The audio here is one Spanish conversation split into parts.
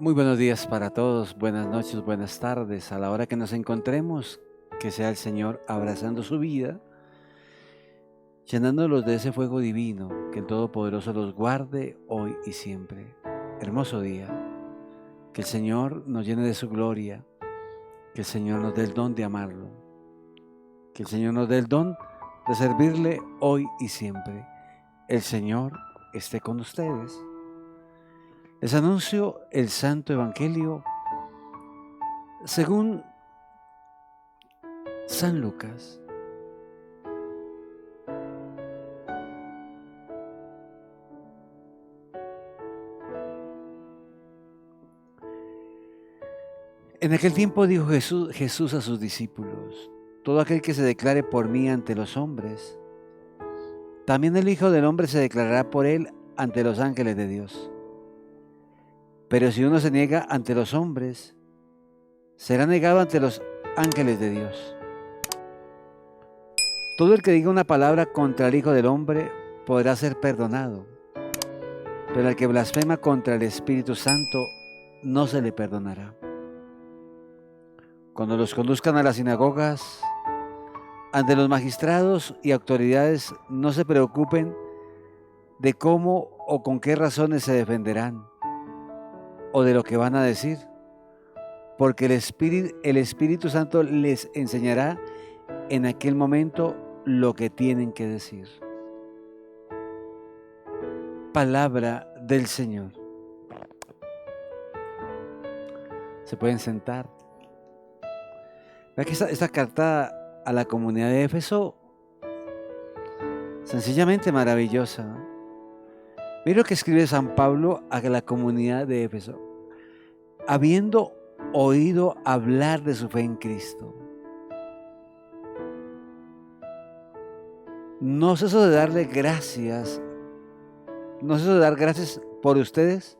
Muy buenos días para todos, buenas noches, buenas tardes. A la hora que nos encontremos, que sea el Señor abrazando su vida, llenándolos de ese fuego divino, que el Todopoderoso los guarde hoy y siempre. Hermoso día, que el Señor nos llene de su gloria, que el Señor nos dé el don de amarlo, que el Señor nos dé el don de servirle hoy y siempre. El Señor esté con ustedes. Les anuncio el Santo Evangelio según San Lucas. En aquel tiempo dijo Jesús a sus discípulos: todo aquel que se declare por mí ante los hombres, también el Hijo del Hombre se declarará por él ante los ángeles de Dios. Pero si uno se niega ante los hombres, será negado ante los ángeles de Dios. Todo el que diga una palabra contra el Hijo del Hombre podrá ser perdonado, pero al que blasfema contra el Espíritu Santo no se le perdonará. Cuando los conduzcan a las sinagogas, ante los magistrados y autoridades, no se preocupen de cómo o con qué razones se defenderán o de lo que van a decir, porque el Espíritu Santo les enseñará en aquel momento lo que tienen que decir. Palabra del Señor. Se pueden sentar. Vea que esta carta a la comunidad de Éfeso, sencillamente maravillosa. Mira lo que escribe San Pablo a la comunidad de Éfeso. Habiendo oído hablar de su fe en Cristo. No ceso de darle gracias, no ceso de dar gracias por ustedes,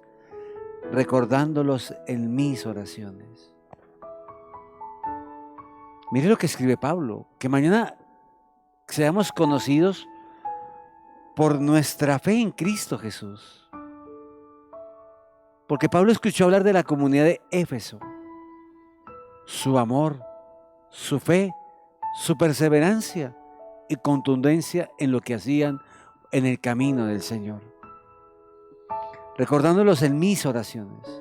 recordándolos en mis oraciones. Mire lo que escribe Pablo, que mañana seamos conocidos por nuestra fe en Cristo Jesús. Porque Pablo escuchó hablar de la comunidad de Éfeso, su amor, su fe, su perseverancia y contundencia en lo que hacían en el camino del Señor. Recordándolos en mis oraciones.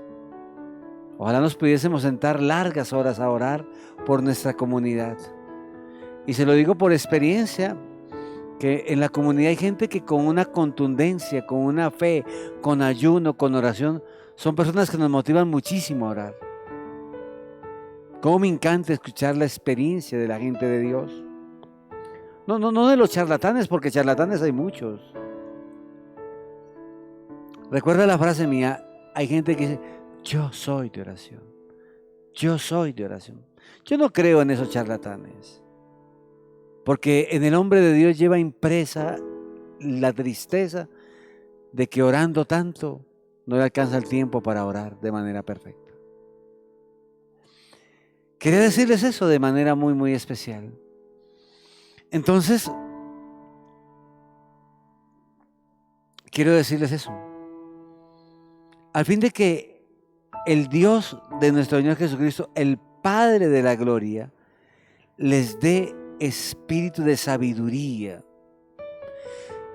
Ojalá nos pudiésemos sentar largas horas a orar por nuestra comunidad. Y se lo digo por experiencia, que en la comunidad hay gente que con una contundencia, con una fe, con ayuno, con oración, son personas que nos motivan muchísimo a orar. Cómo me encanta escuchar la experiencia de la gente de Dios. No de los charlatanes, porque charlatanes hay muchos. Recuerda la frase mía, hay gente que dice, yo soy de oración. Yo soy de oración. Yo no creo en esos charlatanes. Porque en el hombre de Dios lleva impresa la tristeza de que orando tanto no le alcanza el tiempo para orar de manera perfecta. Quería decirles eso de manera muy, muy especial. Entonces, quiero decirles eso. Al fin de que el Dios de nuestro Señor Jesucristo, el Padre de la gloria, les dé espíritu de sabiduría.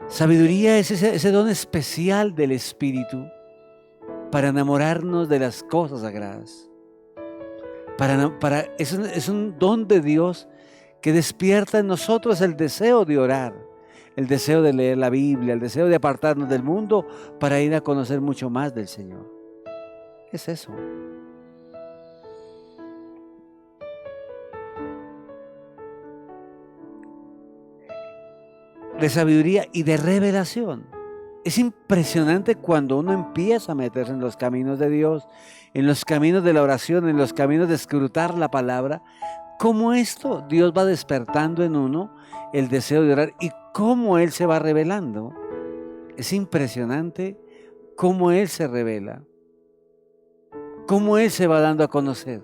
Sabiduría es ese don especial del Espíritu para enamorarnos de las cosas sagradas. Es un don de Dios que despierta en nosotros el deseo de orar, el deseo de leer la Biblia, el deseo de apartarnos del mundo para ir a conocer mucho más del Señor. Es eso. De sabiduría y de revelación. Es impresionante cuando uno empieza a meterse en los caminos de Dios, en los caminos de la oración, en los caminos de escrutar la palabra, cómo esto Dios va despertando en uno el deseo de orar y cómo Él se va revelando. Es impresionante cómo Él se revela, cómo Él se va dando a conocer.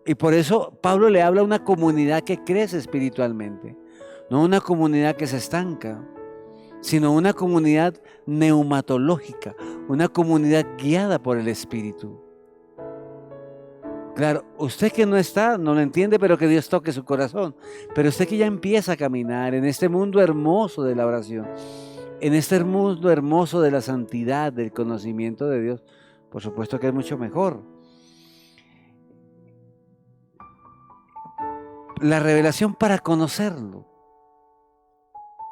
Y por eso Pablo le habla a una comunidad que crece espiritualmente, no una comunidad que se estanca. sino una comunidad neumatológica, una comunidad guiada por el Espíritu. Claro, usted que no está, no lo entiende, pero que Dios toque su corazón. Pero usted que ya empieza a caminar en este mundo hermoso de la oración, en este mundo hermoso de la santidad, del conocimiento de Dios, por supuesto que es mucho mejor. La revelación para conocerlo.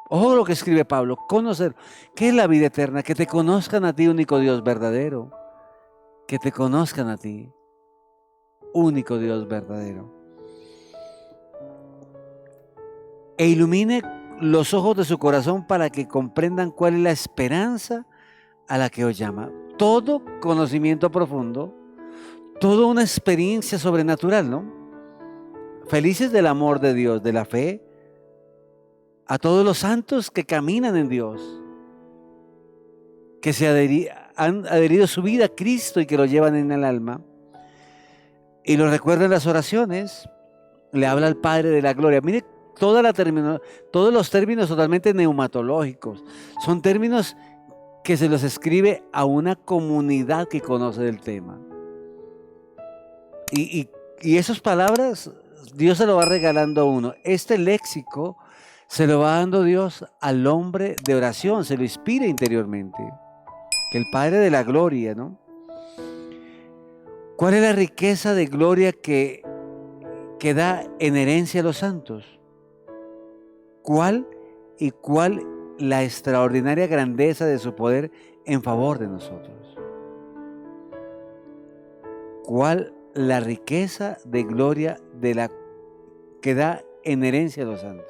Ojo lo que escribe Pablo, conocer. ¿Qué es la vida eterna? Que te conozcan a ti, único Dios verdadero. Que te conozcan a ti, único Dios verdadero. E ilumine los ojos de su corazón para que comprendan cuál es la esperanza a la que os llama. Todo conocimiento profundo, toda una experiencia sobrenatural, ¿no? Felices del amor de Dios, de la fe, a todos los santos que caminan en Dios, que han adherido su vida a Cristo y que lo llevan en el alma, y lo recuerdan en las oraciones, le habla al Padre de la Gloria. Mire, todos los términos totalmente neumatológicos, son términos que se los escribe a una comunidad que conoce del tema. Y esas palabras Dios se lo va regalando a uno. Este léxico se lo va dando Dios al hombre de oración, se lo inspira interiormente. Que el Padre de la Gloria, ¿no? ¿Cuál es la riqueza de gloria que da en herencia a los santos? ¿Cuál la extraordinaria grandeza de su poder en favor de nosotros? ¿Cuál la riqueza de gloria que da en herencia a los santos?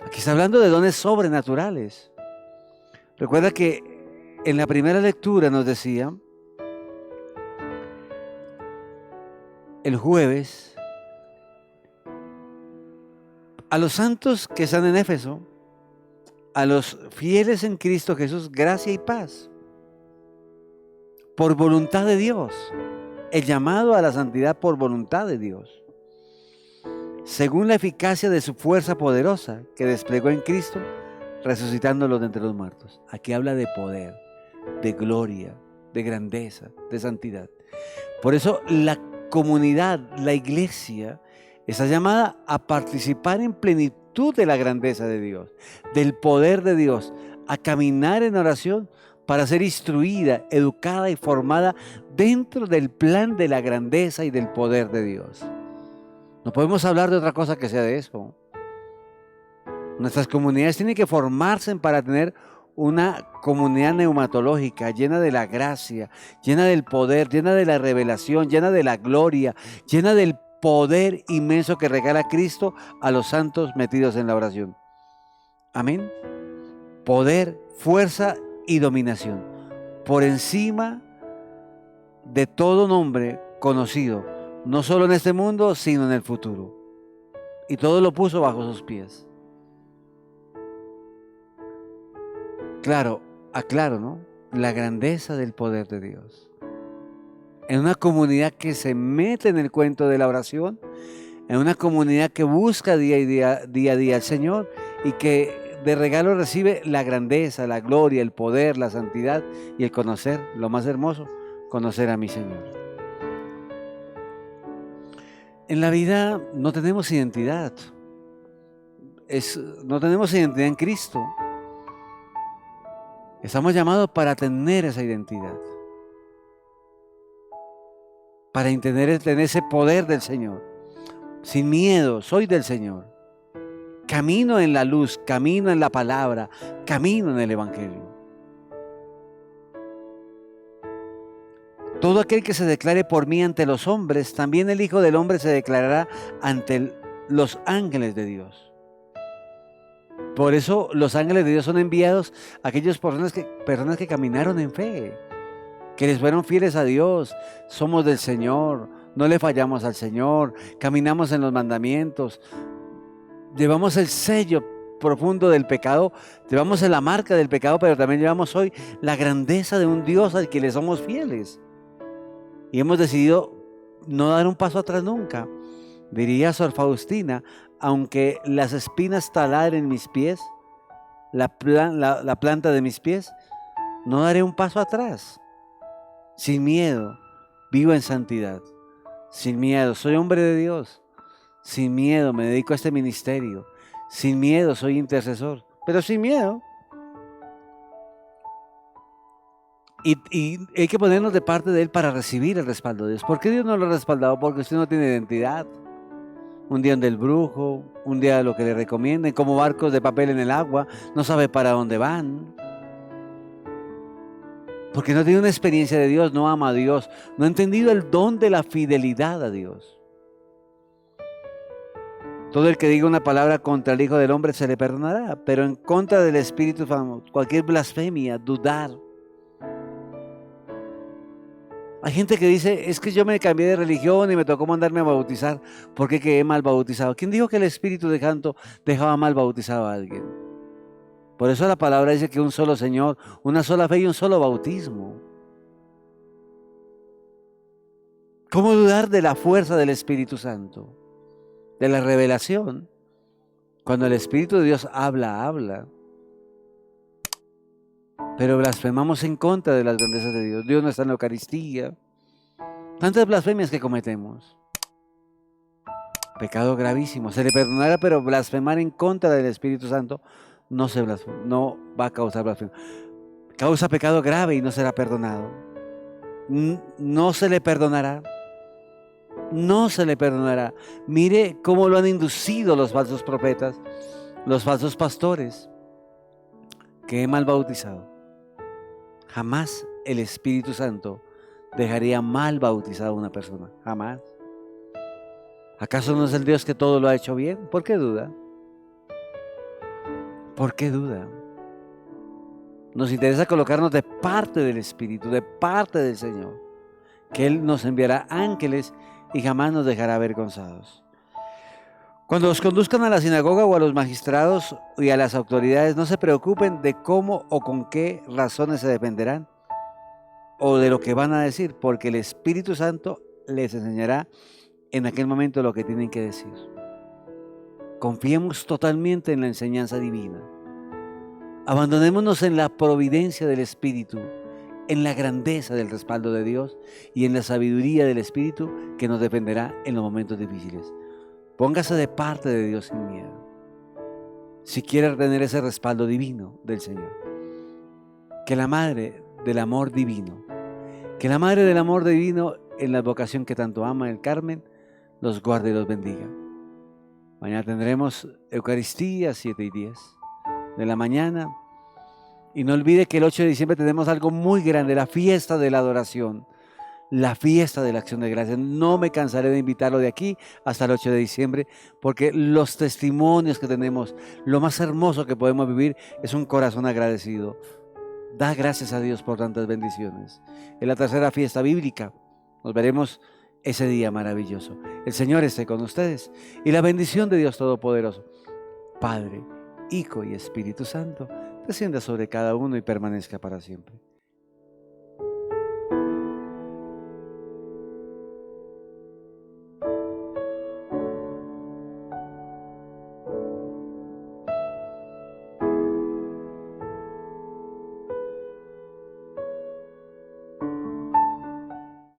Aquí está hablando de dones sobrenaturales. Recuerda que en la primera lectura nos decía, el jueves, a los santos que están en Éfeso, a los fieles en Cristo Jesús, gracia y paz, por voluntad de Dios, el llamado a la santidad por voluntad de Dios, según la eficacia de su fuerza poderosa que desplegó en Cristo, resucitándolo de entre los muertos. Aquí habla de poder, de gloria, de grandeza, de santidad. Por eso la comunidad, la iglesia, está llamada a participar en plenitud de la grandeza de Dios, del poder de Dios, a caminar en oración para ser instruida, educada y formada dentro del plan de la grandeza y del poder de Dios. No podemos hablar de otra cosa que sea de eso. Nuestras comunidades tienen que formarse para tener una comunidad neumatológica llena de la gracia, llena del poder, llena de la revelación, llena de la gloria, llena del poder inmenso que regala Cristo a los santos metidos en la oración. Amén. Poder, fuerza y dominación por encima de todo nombre conocido, no solo en este mundo, sino en el futuro. Y todo lo puso bajo sus pies. Claro, aclaro, ¿no? La grandeza del poder de Dios. En una comunidad que se mete en el cuento de la oración, en una comunidad que busca día a día al Señor y que de regalo recibe la grandeza, la gloria, el poder, la santidad y el conocer, lo más hermoso, conocer a mi Señor. En la vida no tenemos identidad, no tenemos identidad en Cristo. Estamos llamados para tener esa identidad, para tener ese poder del Señor. Sin miedo, soy del Señor. Camino en la luz, camino en la palabra, camino en el Evangelio. Todo aquel que se declare por mí ante los hombres, también el Hijo del Hombre se declarará ante los ángeles de Dios. Por eso los ángeles de Dios son enviados a aquellas personas que caminaron en fe, que les fueron fieles a Dios. Somos del Señor, no le fallamos al Señor, caminamos en los mandamientos, llevamos el sello profundo del pecado, llevamos la marca del pecado, pero también llevamos hoy la grandeza de un Dios al que le somos fieles. Y hemos decidido no dar un paso atrás nunca. Diría Sor Faustina, aunque las espinas taladren mis pies, la planta de mis pies, no daré un paso atrás. Sin miedo, vivo en santidad. Sin miedo, soy hombre de Dios. Sin miedo, me dedico a este ministerio. Sin miedo, soy intercesor. Pero sin miedo. Y hay que ponernos de parte de Él para recibir el respaldo de Dios. ¿Por qué Dios no lo ha respaldado? Porque usted no tiene identidad. Un día anda el brujo, un día lo que le recomienden, como barcos de papel en el agua, no sabe para dónde van. Porque no tiene una experiencia de Dios, no ama a Dios, no ha entendido el don de la fidelidad a Dios. Todo el que diga una palabra contra el Hijo del Hombre se le perdonará, pero en contra del Espíritu Santo, cualquier blasfemia, dudar. Hay gente que dice, es que yo me cambié de religión y me tocó mandarme a bautizar porque quedé mal bautizado. ¿Quién dijo que el Espíritu Santo dejaba mal bautizado a alguien? Por eso la palabra dice que un solo Señor, una sola fe y un solo bautismo. ¿Cómo dudar de la fuerza del Espíritu Santo? De la revelación. Cuando el Espíritu de Dios habla. Pero blasfemamos en contra de las grandezas de Dios. Dios no está en la Eucaristía. Tantas blasfemias que cometemos. Pecado gravísimo. Se le perdonará, pero blasfemar en contra del Espíritu Santo no va a causar blasfemia. Causa pecado grave y no será perdonado. No se le perdonará. No se le perdonará. Mire cómo lo han inducido los falsos profetas, los falsos pastores. Que he mal bautizado. Jamás el Espíritu Santo dejaría mal bautizada a una persona. Jamás. ¿Acaso no es el Dios que todo lo ha hecho bien? ¿Por qué duda? ¿Por qué duda? Nos interesa colocarnos de parte del Espíritu, de parte del Señor, que Él nos enviará ángeles y jamás nos dejará avergonzados. Cuando los conduzcan a la sinagoga o a los magistrados y a las autoridades, no se preocupen de cómo o con qué razones se defenderán o de lo que van a decir, porque el Espíritu Santo les enseñará en aquel momento lo que tienen que decir. Confiemos totalmente en la enseñanza divina. Abandonémonos en la providencia del Espíritu, en la grandeza del respaldo de Dios y en la sabiduría del Espíritu que nos defenderá en los momentos difíciles. Póngase de parte de Dios sin miedo, si quiere tener ese respaldo divino del Señor. Que la Madre del Amor Divino, en la vocación que tanto ama el Carmen, los guarde y los bendiga. Mañana tendremos Eucaristía 7:10 de la mañana. Y no olvide que el 8 de diciembre tenemos algo muy grande, la fiesta de la adoración. La fiesta de la acción de gracias. No me cansaré de invitarlo de aquí hasta el 8 de diciembre, porque los testimonios que tenemos, lo más hermoso que podemos vivir es un corazón agradecido. Da gracias a Dios por tantas bendiciones. En la tercera fiesta bíblica nos veremos ese día maravilloso. El Señor esté con ustedes y la bendición de Dios Todopoderoso, Padre, Hijo y Espíritu Santo, descienda sobre cada uno y permanezca para siempre.